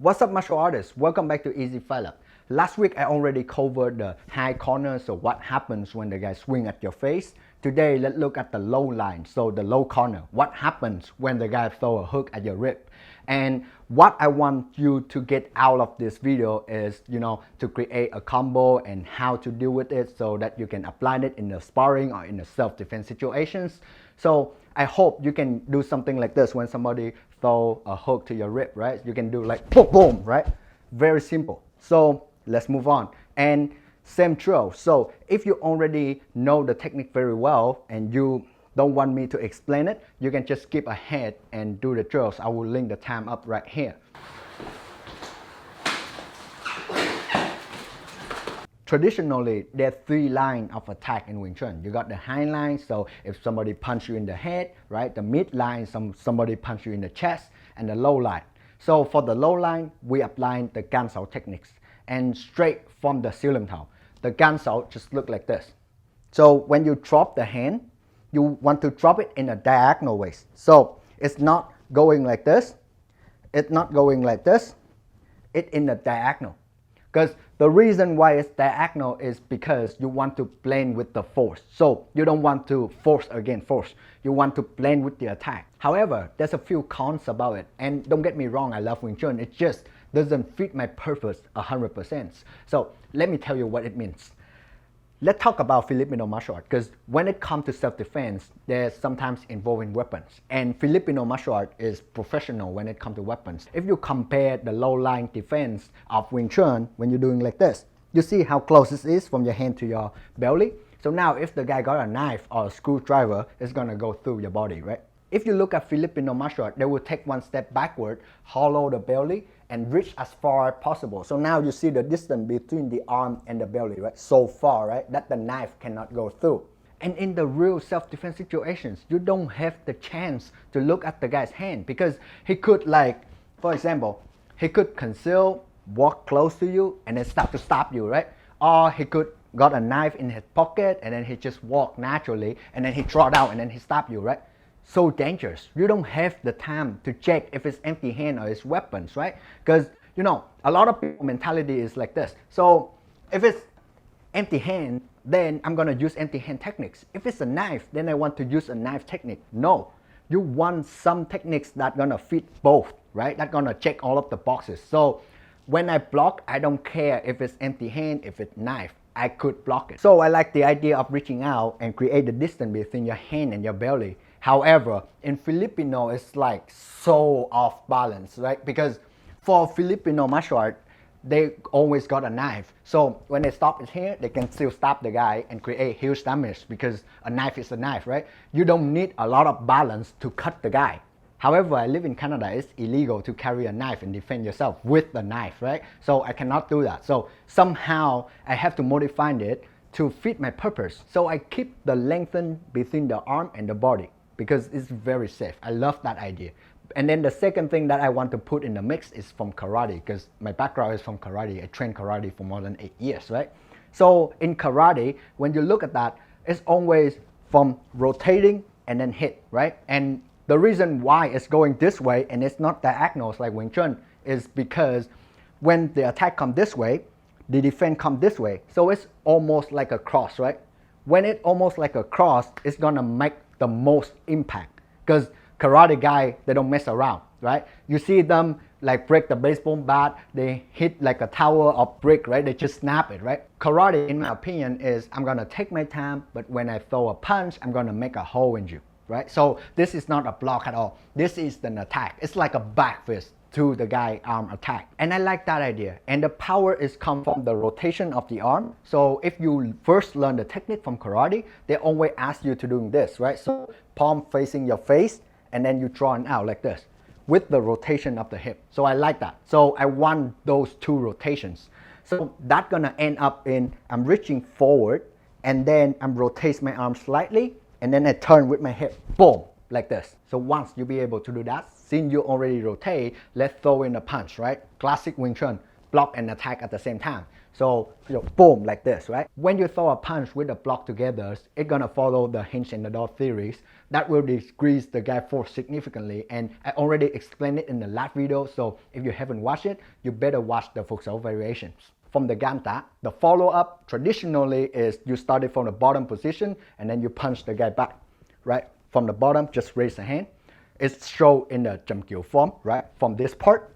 What's up, martial artists? Welcome back to EZ FightLab. Last week I already covered the high corner, so what happens when the guy swing at your face. Today let's look at the low line, so the low corner. What happens when the guy throw a hook at your rib? And what I want you to get out of this video is, to create a combo and how to deal with it so that you can apply it in the sparring or in the self-defense situations. So I hope you can do something like this when somebody throw a hook to your rib, right? You can do like boom, boom, right? Very simple. So let's move on. And same drill. So if you already know the technique very well and you don't want me to explain it, you can just skip ahead and do the drills. I will link the time up right here. Traditionally, there are three lines of attack in Wing Chun. You got the high line, so if somebody punch you in the head, right? The mid line, somebody punch you in the chest, and the low line. So for the low line, we apply the gan sao techniques. And straight from the silim tao, the gan sao just look like this. So when you drop the hand, you want to drop it in a diagonal way. So it's not going like this, it's not going like this, it's in a diagonal. Because the reason why it's diagonal is because you want to blend with the force. So you don't want to force against force. You want to blend with the attack. However, there's a few cons about it. And don't get me wrong, I love Wing Chun. It just doesn't fit my purpose 100%. So let me tell you what it means. Let's talk about Filipino martial art, because when it comes to self-defense, there's sometimes involving weapons. And Filipino martial art is professional when it comes to weapons. If you compare the low-line defense of Wing Chun, when you're doing like this, you see how close this is from your hand to your belly? So now if the guy got a knife or a screwdriver, it's gonna go through your body, right? If you look at Filipino martial art, they will take one step backward, hollow the belly, and reach as far as possible. So now you see the distance between the arm and the belly, right? So far, right? That the knife cannot go through. And in the real self-defense situations, you don't have the chance to look at the guy's hand because he could, like, for example, he could conceal, walk close to you, and then start to stab you, right? Or he could got a knife in his pocket and then he just walk naturally and then he draw it out and then he stab you, right? So dangerous. You don't have the time to check if it's empty hand or it's weapons, right? Because a lot of people mentality is like this. So if it's empty hand, then I'm gonna use empty hand techniques. If it's a knife, then I want to use a knife technique. No, you want some techniques that gonna fit both, right? That gonna check all of the boxes. So when I block, I don't care if it's empty hand, if it's knife. I could block it. So I like the idea of reaching out and create the distance between your hand and your belly. However, in Filipino, it's like so off balance, right? Because for Filipino martial art, they always got a knife. So when they stop it here, they can still stab the guy and create huge damage because a knife is a knife, right? You don't need a lot of balance to cut the guy. However, I live in Canada, it's illegal to carry a knife and defend yourself with the knife, right? So I cannot do that. So somehow I have to modify it to fit my purpose. So I keep the lengthen between the arm and the body because it's very safe. I love that idea. And then the second thing that I want to put in the mix is from karate, because my background is from karate. I trained karate for more than 8 years, right? So in karate, when you look at that, it's always from rotating and then hit, right? And the reason why it's going this way and it's not diagonals like Wing Chun is because when the attack comes this way, the defense comes this way. So it's almost like a cross, right? When it's almost like a cross, it's gonna make the most impact because karate guy, they don't mess around, right? You see them like break the baseball bat, they hit like a tower of brick, right? They just snap it, right? Karate, in my opinion, is I'm gonna take my time, but when I throw a punch, I'm gonna make a hole in you, right? So this is not a block at all. This is an attack. It's like a back fist to the guy arm attack. And I like that idea. And the power is come from the rotation of the arm. So if you first learn the technique from karate, they always ask you to doing this, right? So palm facing your face, and then you draw it out like this with the rotation of the hip. So I like that. So I want those two rotations. So that's gonna end up in I'm reaching forward and then I'm rotating my arm slightly and then I turn with my hip, boom, like this. So once you be able to do that, since you already rotate, let's throw in a punch, right? Classic Wing Chun, block and attack at the same time. So, boom, like this, right? When you throw a punch with the block together, it's gonna follow the hinge and the door theories. That will decrease the guy force significantly, and I already explained it in the last video, so if you haven't watched it, you better watch the full variations. From the Ganta, the follow-up traditionally is you started from the bottom position and then you punch the guy back, right? From the bottom, just raise the hand. It's shown in the Jamkyu form, right? From this part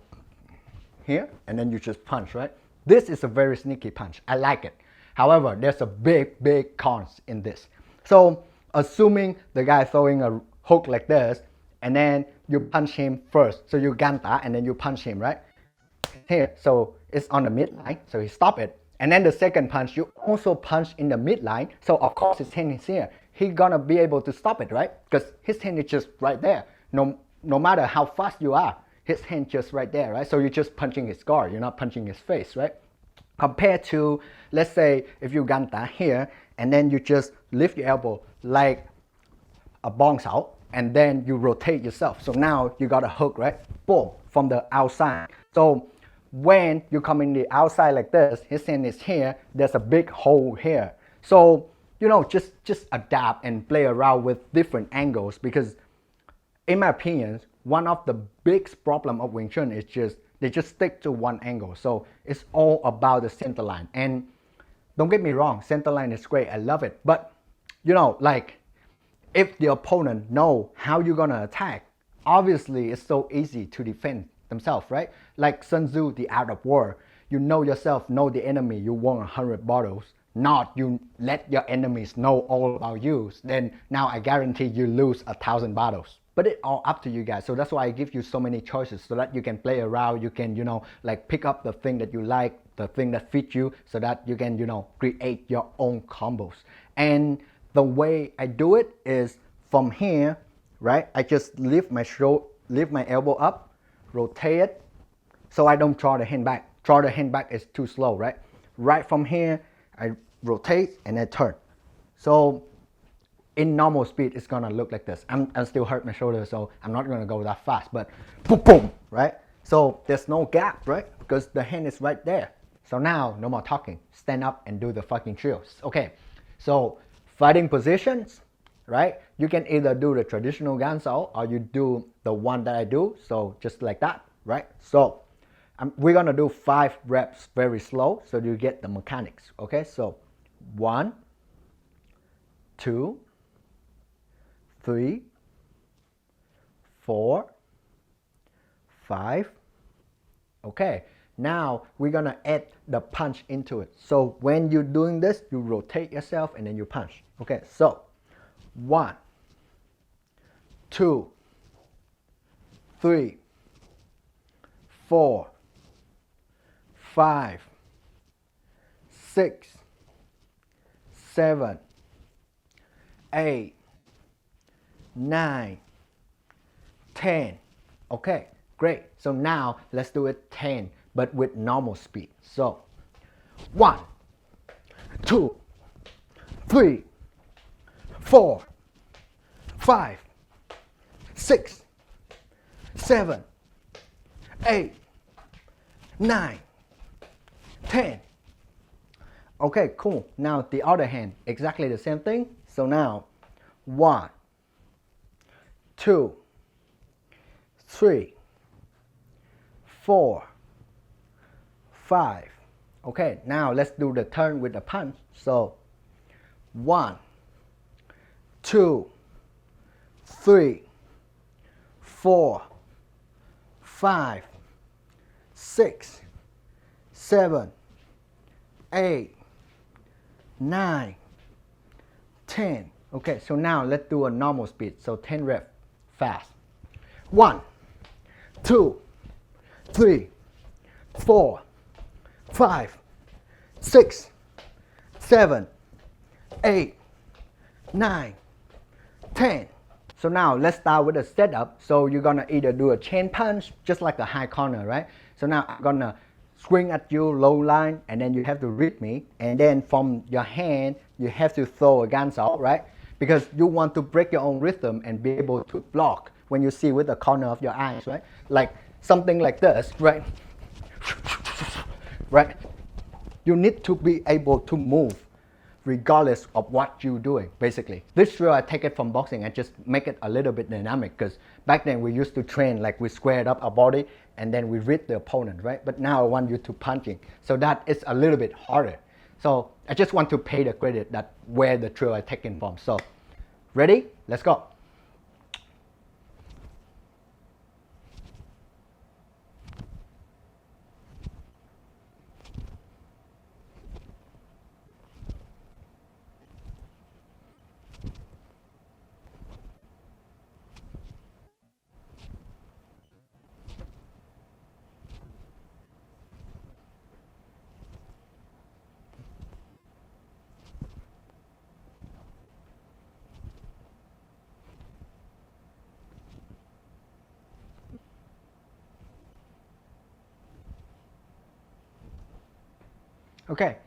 here, and then you just punch, right? This is a very sneaky punch. I like it. However, there's a big cons in this. So, assuming the guy throwing a hook like this, and then you punch him first. So you Ganta, and then you punch him, right? Here, so it's on the midline, so he stop it. And then the second punch, you also punch in the midline. So of course his hand is here. He's gonna be able to stop it, right? Because his hand is just right there. No matter how fast you are, his hand just right there, right? So you're just punching his guard, you're not punching his face, right? Compared to, let's say, if you Ganta here, and then you just lift your elbow like a bong sao, and then you rotate yourself. So now you got a hook, right? Boom, from the outside. So when you come in the outside like this, his hand is here, there's a big hole here. So, just adapt and play around with different angles, because in my opinion, one of the big problem of Wing Chun is they just stick to one angle. So it's all about the center line. And don't get me wrong, center line is great, I love it. But, like, if the opponent know how you're gonna attack, obviously it's so easy to defend themselves, right? Like Sun Tzu, the art of war. You know yourself, know the enemy, you won 100 battles. Not you let your enemies know all about you. Then now I guarantee you lose 1,000 battles. But it's all up to you guys. So that's why I give you so many choices, so that you can play around. You can, like pick up the thing that you like, the thing that fits you, so that you can, create your own combos. And the way I do it is from here, right? I just lift my elbow up, rotate it, so I don't draw the hand back. Draw the hand back is too slow, right? Right from here, I rotate and then turn. So in normal speed, it's gonna look like this. I'm still hurt my shoulder, so I'm not gonna go that fast, but boom, boom, right? So there's no gap, right? Because the hand is right there. So now, no more talking. Stand up and do the fucking drills. Okay, so fighting positions, right? You can either do the traditional gansao or you do the one that I do, so just like that, right? So we're gonna do 5 reps very slow, so you get the mechanics, okay? So 1, 2, 3, 4, 5. Okay, now we're gonna add the punch into it. So when you're doing this, you rotate yourself and then you punch. Okay, so 1, 2, 3, 4, 5, 6, 7, 8, 9, 10. Okay, great. So now let's do it 10, but with normal speed. So 1, 2, 3, 4, 5, 6, 7, 8, 9, 10. Okay, cool. Now the other hand, exactly the same thing. So now 1, 2, 3, 4, 5. Okay, now let's do the turn with the punch. So 1, 2, 3, 4, 5, 6, 7, 8, 9, 10. Okay, so now let's do a normal speed. So 10 reps fast. 1, 2, 3, 4, 5, 6, 7, 8, 9, 10. So now let's start with the setup. So you're gonna either do a chain punch, just like a high corner, right? So now I'm gonna swing at you low line, and then you have to read me, and then from your hand you have to throw a gansao, right? Because you want to break your own rhythm and be able to block when you see with the corner of your eyes, right? Like something like this, right? right? You need to be able to move regardless of what you're doing, basically. This drill, I take it from boxing and just make it a little bit dynamic, because back then we used to train like we squared up our body and then we read the opponent, right? But now I want you to punching, so that is a little bit harder. So I just want to pay the credit that where the drill I taken from. So ready? Let's go. Okay,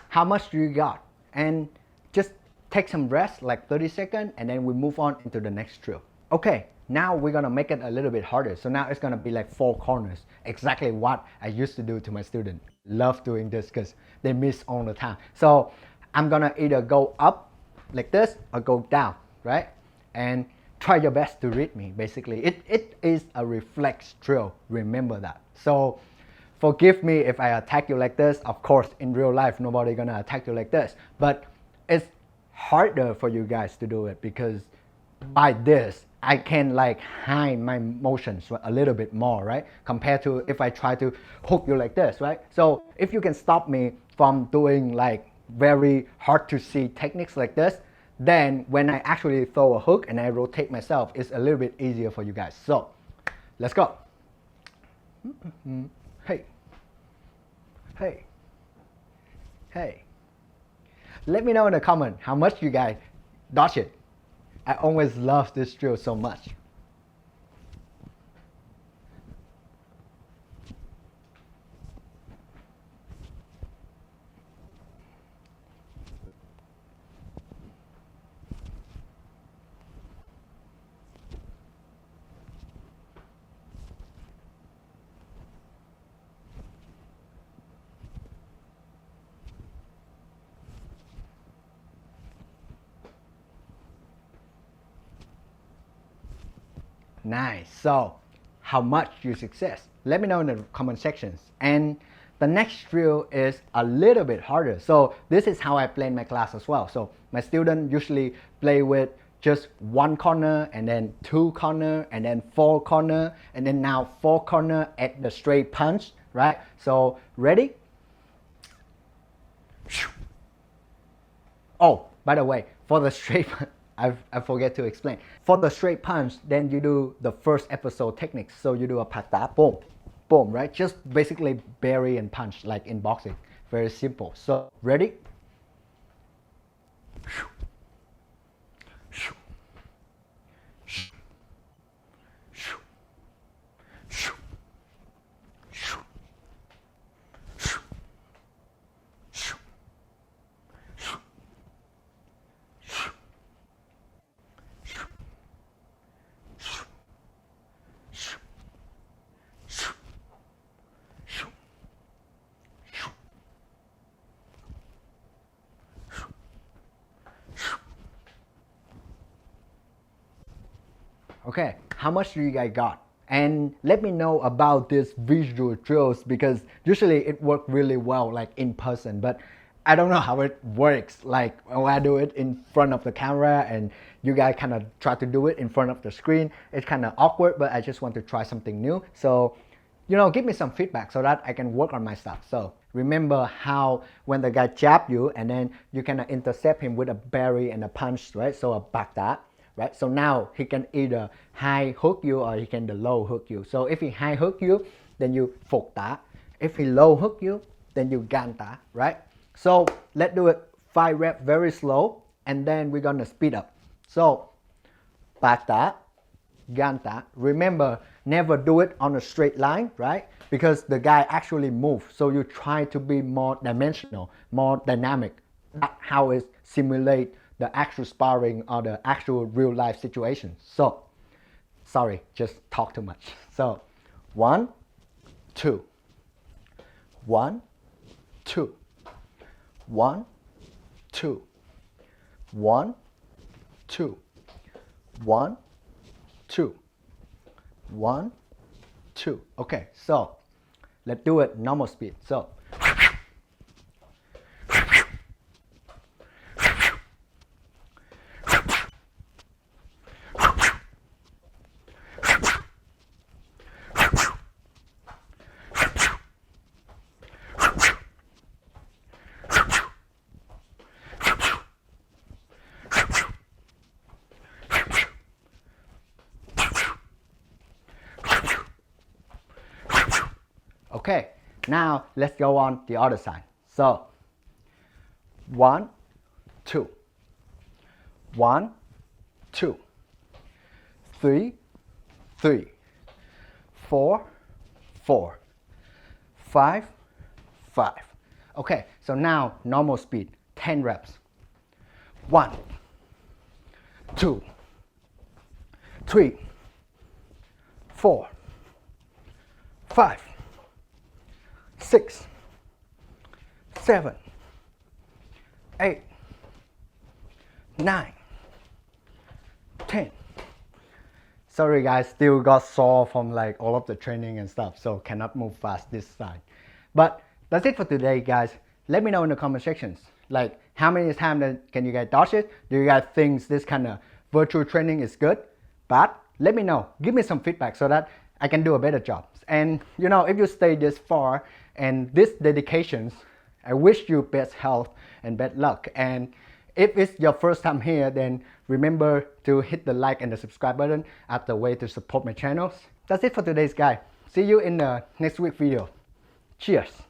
how much do you got? And just take some rest, like 30 seconds, and then we move on into the next drill. Okay, now we're gonna make it a little bit harder. So now it's gonna be like 4 corners, exactly what I used to do to my students. Love doing this because they miss all the time. So I'm gonna either go up like this or go down, right? And try your best to read me, basically. It is a reflex drill, remember that. So forgive me if I attack you like this. Of course, in real life, nobody gonna attack you like this. But it's harder for you guys to do it because by this, I can like hide my motions a little bit more, right? Compared to if I try to hook you like this, right? So if you can stop me from doing like very hard to see techniques like this, then when I actually throw a hook and I rotate myself, it's a little bit easier for you guys. So let's go. Hey, hey, hey. Let me know in the comment how much you guys dodge it. I always love this drill so much. Nice. So how much you success? Let me know in the comment sections. And the next drill is a little bit harder. So this is how I play in my class as well. So my students usually play with just 1 corner and then 2 corner and then 4 corner and then now 4 corner at the straight punch, right? So ready? Oh, by the way, for the straight punch, I forget to explain. For the straight punch, then you do the first episode techniques. So you do a pata, boom, boom, right? Just basically bury and punch like in boxing. Very simple. So ready? Okay, how much do you guys got? And let me know about these visual drills because usually it works really well like in person, but I don't know how it works like when I do it in front of the camera and you guys kind of try to do it in front of the screen. It's kind of awkward, but I just want to try something new. So, you know, give me some feedback so that I can work on my stuff. So remember how when the guy jab you and then you kind of intercept him with a bury and a punch, right? So a back that. Right? So now he can either high hook you or he can the low hook you. So if he high hook you, then you phục tá. If he low hook you, then you gan tá, right? So let's do it 5 reps very slow and then we're gonna speed up. So back tá, gan tá. Remember, never do it on a straight line, right? Because the guy actually moves. So you try to be more dimensional, more dynamic. That's how it simulate the actual sparring or the actual real life situation. So, sorry, just talk too much. So, 1, 2, 1, 2, 1, 2, 1, 2, 1, 2, 1, 2. Okay, so let's do it normal speed. So okay, now let's go on the other side. So 1, 2, 1, 2, 3, 3, 4, 4, 5, 5. Okay, so now normal speed, 10 reps. 1, 2, 3, 4, 5, 6, 7, 8, 9, 10. Sorry guys, still got sore from like all of the training and stuff, so cannot move fast this side. But that's it for today guys. Let me know in the comment sections, like how many times can you guys dodge it? Do you guys think this kind of virtual training is good? But let me know, give me some feedback so that I can do a better job. And you know, if you stay this far and this dedications, I wish you best health and best luck. And if it's your first time here, then remember to hit the like and the subscribe button as the way to support my channels. That's it for today's guys. See you in the next week video. Cheers.